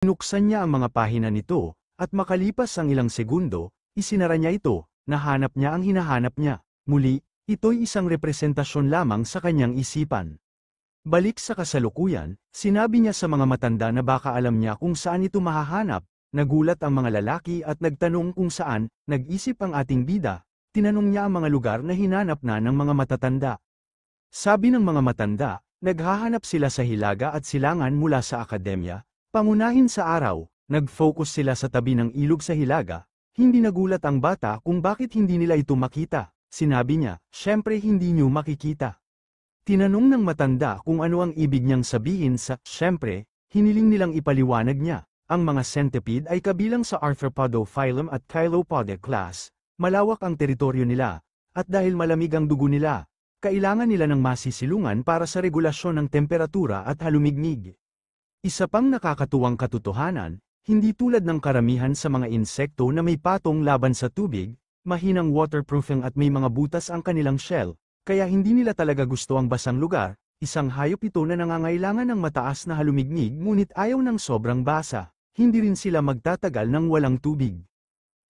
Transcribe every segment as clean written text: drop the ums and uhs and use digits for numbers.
Binuksan niya ang mga pahina nito, at makalipas ang ilang segundo, isinara niya ito, nahanap niya ang hinahanap niya. Muli, ito'y isang representasyon lamang sa kanyang isipan. Balik sa kasalukuyan, sinabi niya sa mga matanda na baka alam niya kung saan ito mahahanap. Nagulat ang mga lalaki at nagtanong kung saan. Nag-isip ang ating bida, tinanong niya ang mga lugar na hinanap na ng mga matatanda. Sabi ng mga matanda, naghahanap sila sa hilaga at silangan mula sa akademya, pangunahin sa araw, nag-focus sila sa tabi ng ilog sa hilaga. Hindi nagulat ang bata kung bakit hindi nila ito makita. Sinabi niya, syempre hindi niyo makikita. Tinanong ng matanda kung ano ang ibig niyang sabihin sa syempre, hiniling nilang ipaliwanag niya. Ang mga centipede ay kabilang sa Arthropodophilum at Chilopode class. Malawak ang teritoryo nila, at dahil malamig ang dugo nila, kailangan nila ng masisilungan para sa regulasyon ng temperatura at halumigmig. Isa pang nakakatuwang katotohanan, hindi tulad ng karamihan sa mga insekto na may patong laban sa tubig, mahinang waterproofing at may mga butas ang kanilang shell, kaya hindi nila talaga gusto ang basang lugar. Isang hayop ito na nangangailangan ng mataas na halumigmig ngunit ayaw ng sobrang basa. Hindi rin sila magtatagal ng walang tubig.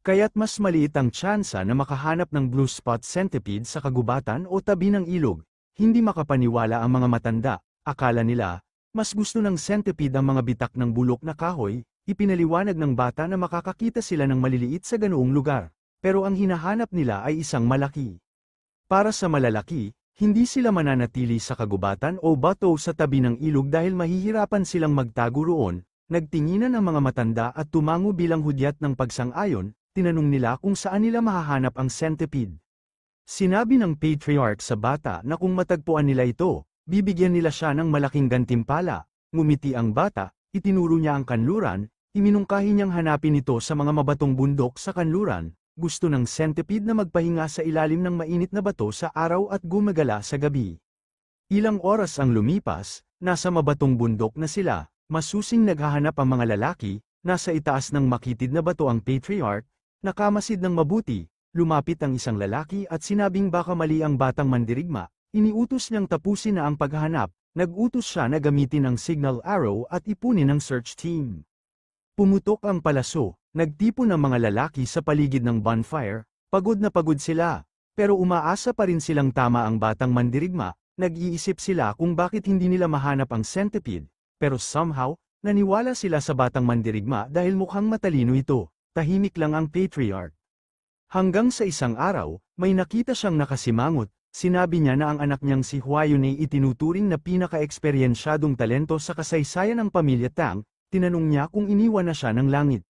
Kaya't mas maliit ang tsansa na makahanap ng blue spot centipede sa kagubatan o tabi ng ilog. Hindi makapaniwala ang mga matanda, akala nila, mas gusto ng centipede ang mga bitak ng bulok na kahoy. Ipinaliwanag ng bata na makakakita sila ng maliliit sa ganoong lugar, pero ang hinahanap nila ay isang malaki. Para sa malalaki, hindi sila mananatili sa kagubatan o bato sa tabi ng ilog dahil mahihirapan silang magtago roon. Nagtinginan ang mga matanda at tumango bilang hudyat ng pagsang-ayon, tinanong nila kung saan nila mahahanap ang centipede. Sinabi ng patriarch sa bata na kung matagpuan nila ito, bibigyan nila siya ng malaking gantimpala. Ngumiti ang bata, itinuro niya ang kanluran, iminungkahi niyang hanapin ito sa mga mabatong bundok sa kanluran. Gusto ng centipede na magpahinga sa ilalim ng mainit na bato sa araw at gumagala sa gabi. Ilang oras ang lumipas, nasa mabatong bundok na sila. Masusing naghahanap ang mga lalaki, nasa itaas ng makitid na bato ang patriarch, nakamasid ng mabuti, lumapit ang isang lalaki at sinabing baka mali ang batang mandirigma, iniutos niyang tapusin na ang paghahanap, nag-utos siya na gamitin ang signal arrow at ipunin ang search team. Pumutok ang palaso, nagtipon ang mga lalaki sa paligid ng bonfire, pagod na pagod sila, pero umaasa pa rin silang tama ang batang mandirigma, nag-iisip sila kung bakit hindi nila mahanap ang centipede. Pero somehow, naniwala sila sa batang mandirigma dahil mukhang matalino ito. Tahimik lang ang patriarch. Hanggang sa isang araw, may nakita siyang nakasimangot. Sinabi niya na ang anak niyang si Huayun ay itinuturing na pinaka-eksperyensyadong talento sa kasaysayan ng pamilya Tang. Tinanong niya kung iniwan na siya ng langit.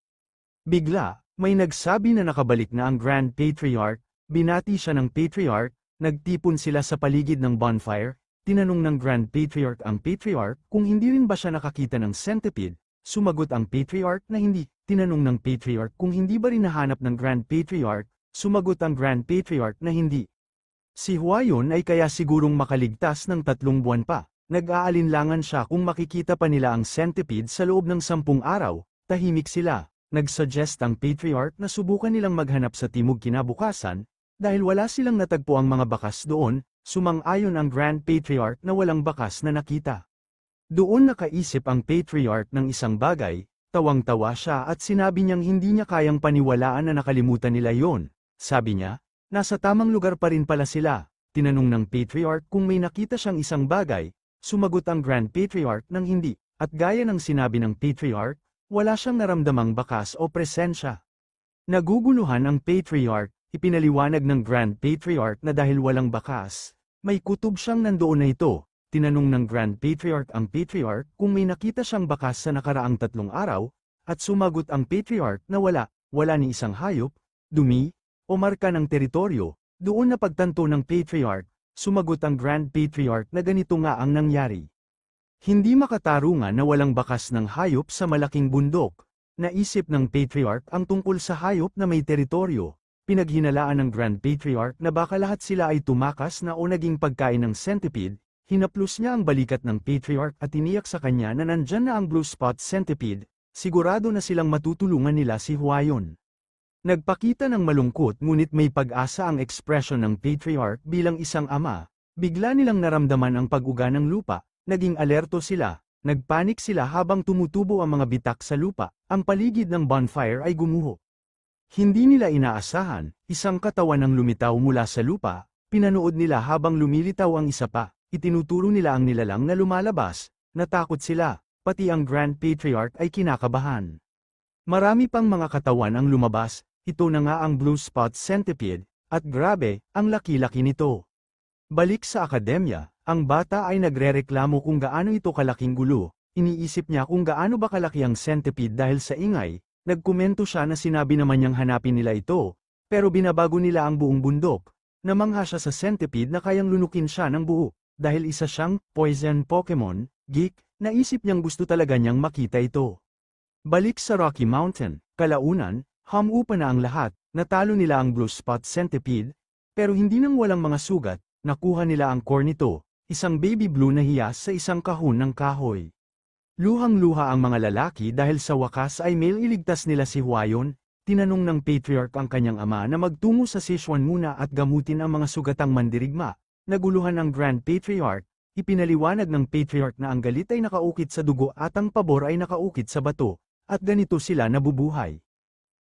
Bigla, may nagsabi na nakabalik na ang Grand Patriarch. Binati siya ng patriarch, nagtipon sila sa paligid ng bonfire. Tinanong ng Grand Patriarch ang patriarch kung hindi rin ba siya nakakita ng centipede. Sumagot ang patriarch na hindi. Tinanong ng patriarch kung hindi ba rin nahanap ng Grand Patriarch. Sumagot ang Grand Patriarch na hindi. Si Huayun ay kaya sigurong makaligtas ng 3 buwan pa. Nag-aalinlangan siya kung makikita pa nila ang centipede sa loob ng 10 araw. Tahimik sila. Nag-suggest ang patriarch na subukan nilang maghanap sa timog kinabukasan. Dahil wala silang natagpo ang mga bakas doon, sumang-ayon ang Grand Patriarch na walang bakas na nakita. Doon nakaisip ang Patriarch ng isang bagay, tawang-tawa siya at sinabi niyang hindi niya kayang paniwalaan na nakalimutan nila yon. Sabi niya, nasa tamang lugar pa rin pala sila. Tinanong ng Patriarch kung may nakita siyang isang bagay, sumagot ang Grand Patriarch ng hindi, at gaya ng sinabi ng Patriarch, wala siyang naramdamang bakas o presensya. Naguguluhan ang Patriarch. Ipinaliwanag ng Grand Patriarch na dahil walang bakas, may kutob siyang nandoon na ito. Tinanong ng Grand Patriarch ang Patriarch kung may nakita siyang bakas sa nakaraang 3 araw, at sumagot ang Patriarch na wala ni isang hayop, dumi, o marka ng teritoryo. Doon na pagtanto ng Patriarch, sumagot ang Grand Patriarch na ganito nga ang nangyari. Hindi makatarungan na walang bakas ng hayop sa malaking bundok. Naisip ng Patriarch ang tungkol sa hayop na may teritoryo. Pinaghinalaan ng Grand Patriarch na baka lahat sila ay tumakas na o naging pagkain ng centipede. Hinaplos niya ang balikat ng Patriarch at tiniyak sa kanya na nandyan na ang blue spot centipede. Sigurado na silang matutulungan nila si Huayun. Nagpakita ng malungkot ngunit may pag-asa ang ekspresyon ng Patriarch bilang isang ama. Bigla nilang naramdaman ang pag-uga ng lupa, naging alerto sila. Nagpanik sila habang tumutubo ang mga bitak sa lupa, ang paligid ng bonfire ay gumuho. Hindi nila inaasahan, isang katawan ang lumitaw mula sa lupa, pinanood nila habang lumilitaw ang isa pa, itinuturo nila ang nilalang na lumalabas, natakot sila, pati ang Grand Patriarch ay kinakabahan. Marami pang mga katawan ang lumabas, ito na nga ang Blue Spot Centipede, at grabe, ang laki-laki nito. Balik sa akademya, ang bata ay nagrereklamo kung gaano ito kalaking gulo, iniisip niya kung gaano ba kalaki ang centipede dahil sa ingay, nagkomento siya na sinabi naman niyang hanapin nila ito, pero binabago nila ang buong bundok. Namangha siya sa centipede na kayang lunukin siya ng buo, dahil isa siyang poison Pokemon, geek, naisip niyang gusto talaga niyang makita ito. Balik sa Rocky Mountain, kalaunan, humupa na ang lahat, natalo nila ang Blue Spot Centipede, pero hindi nang walang mga sugat, nakuha nila ang core nito, isang baby blue na hiyas sa isang kahon ng kahoy. Luhang-luha ang mga lalaki dahil sa wakas ay iligtas nila si Huayon, tinanong ng Patriarch ang kanyang ama na magtungo sa Sichuan muna at gamutin ang mga sugatang mandirigma. Naguluhan ang Grand Patriarch, ipinaliwanag ng Patriarch na ang galit ay nakaukit sa dugo at ang pabor ay nakaukit sa bato, at ganito sila nabubuhay.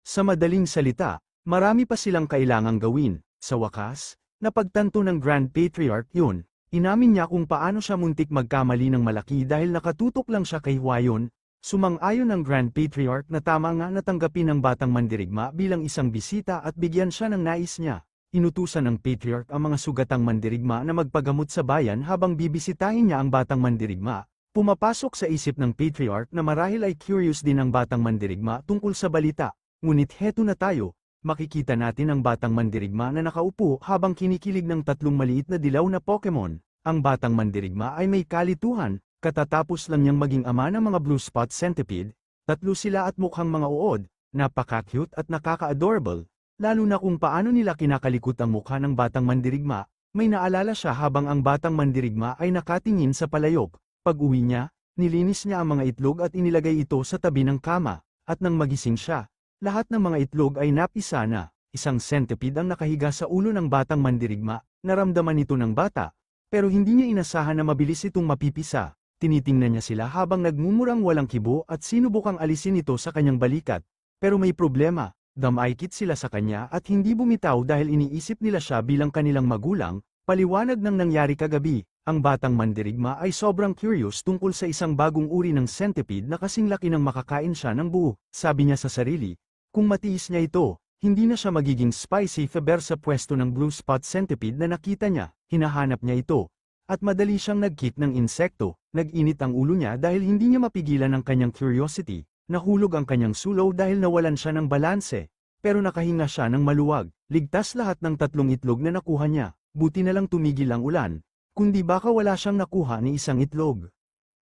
Sa madaling salita, marami pa silang kailangang gawin. Sa wakas, napagtanto ng Grand Patriarch yun. Inamin niya kung paano siya muntik magkamali ng malaki dahil nakatutok lang siya kay Huayon. Sumang-ayon ng Grand Patriarch na tama nga natanggapin ng batang mandirigma bilang isang bisita at bigyan siya ng nais niya. Inutusan ng Patriarch ang mga sugatang mandirigma na magpagamot sa bayan habang bibisitahin niya ang batang mandirigma. Pumapasok sa isip ng Patriarch na marahil ay curious din ang batang mandirigma tungkol sa balita. Ngunit heto na tayo, makikita natin ang batang mandirigma na nakaupo habang kinikilig ng tatlong maliit na dilaw na Pokemon. Ang batang mandirigma ay may kalituhan, katatapos lang niyang maging ama ng mga Blue Spot Centipede, tatlo sila at mukhang mga uod, napaka-cute at nakaka-adorable, lalo na kung paano nila kinakalikot ang mukha ng batang mandirigma. May naalala siya habang ang batang mandirigma ay nakatingin sa palayok. Pag-uwi niya, nilinis niya ang mga itlog at inilagay ito sa tabi ng kama, at nang magising siya, lahat ng mga itlog ay napisa na. Isang centipede ang nakahiga sa ulo ng batang mandirigma, naramdaman ito ng bata, pero hindi niya inasahan na mabilis itong mapipisa. Tinitingnan niya sila habang nagmumurang walang kibo at sinubukang alisin ito sa kanyang balikat. Pero may problema, damaykit sila sa kanya at hindi bumitaw dahil iniisip nila siya bilang kanilang magulang. Paliwanag ng nangyari kagabi, ang batang mandirigma ay sobrang curious tungkol sa isang bagong uri ng centipede na kasing laki ng makakain siya ng buo. Sabi niya sa sarili, kung matiis niya ito, hindi na siya magiging spicy fever sa pwesto ng Blue Spot Centipede na nakita niya, hinahanap niya ito. At madali siyang nag-kick ng insekto, nag-init ang ulo niya dahil hindi niya mapigilan ang kanyang curiosity, nahulog ang kanyang sulong dahil nawalan siya ng balanse, pero nakahinga siya ng maluwag, ligtas lahat ng tatlong itlog na nakuha niya, buti na lang tumigil ang ulan, kundi baka wala siyang nakuha ni isang itlog.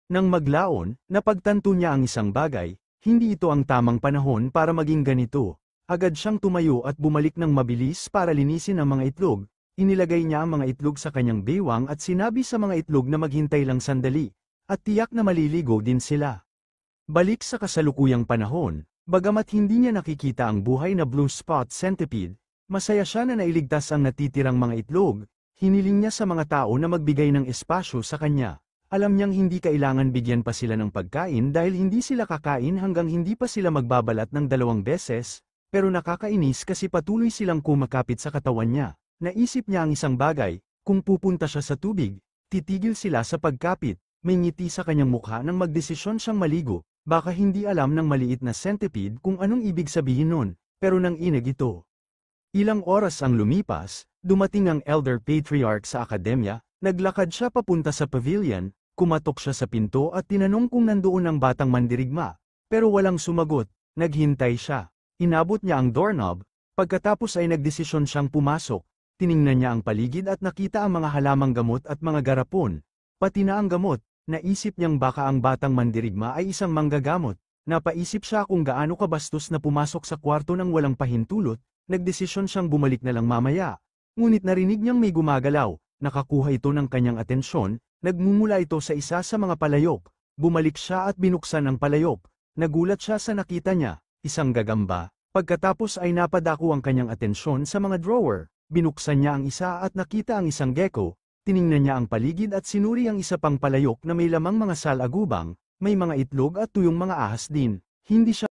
Nang maglaon, napagtanto niya ang isang bagay, hindi ito ang tamang panahon para maging ganito. Agad siyang tumayo at bumalik ng mabilis para linisin ang mga itlog. Inilagay niya ang mga itlog sa kanyang baywang at sinabi sa mga itlog na maghintay lang sandali, at tiyak na maliligo din sila. Balik sa kasalukuyang panahon, bagamat hindi niya nakikita ang buhay na Blue Spot Centipede, masaya siya na nailigtas ang natitirang mga itlog. Hiniling niya sa mga tao na magbigay ng espasyo sa kanya. Alam niyang hindi kailangan bigyan pa sila ng pagkain dahil hindi sila kakain hanggang hindi pa sila magbabalat ng 2 beses, pero nakakainis kasi patuloy silang kumakapit sa katawan niya. Naisip niya ang isang bagay, kung pupunta siya sa tubig, titigil sila sa pagkapit. May ngiti sa kanyang mukha nang magdesisyon siyang maligo, baka hindi alam ng maliit na centipede kung anong ibig sabihin nun, pero nang inig ito. Ilang oras ang lumipas, dumating ang Elder Patriarch sa akademya, naglakad siya papunta sa pavilion. Kumatok siya sa pinto at tinanong kung nandoon ang batang mandirigma, pero walang sumagot, naghintay siya. Inabot niya ang doorknob, pagkatapos ay nagdesisyon siyang pumasok, tiningnan niya ang paligid at nakita ang mga halamang gamot at mga garapon, pati na ang gamot, naisip niyang baka ang batang mandirigma ay isang manggagamot, napaisip siya kung gaano kabastos na pumasok sa kwarto ng walang pahintulot, nagdesisyon siyang bumalik na lang mamaya, ngunit narinig niyang may gumagalaw, nakakuha ito ng kanyang atensyon. Nagmumula ito sa isa sa mga palayok, bumalik siya at binuksan ang palayok, nagulat siya sa nakita niya, isang gagamba, pagkatapos ay napadako ang kanyang atensyon sa mga drawer, binuksan niya ang isa at nakita ang isang gecko, tiningnan niya ang paligid at sinuri ang isa pang palayok na may lamang mga salagubang, may mga itlog at tuyong mga ahas din. Hindi siya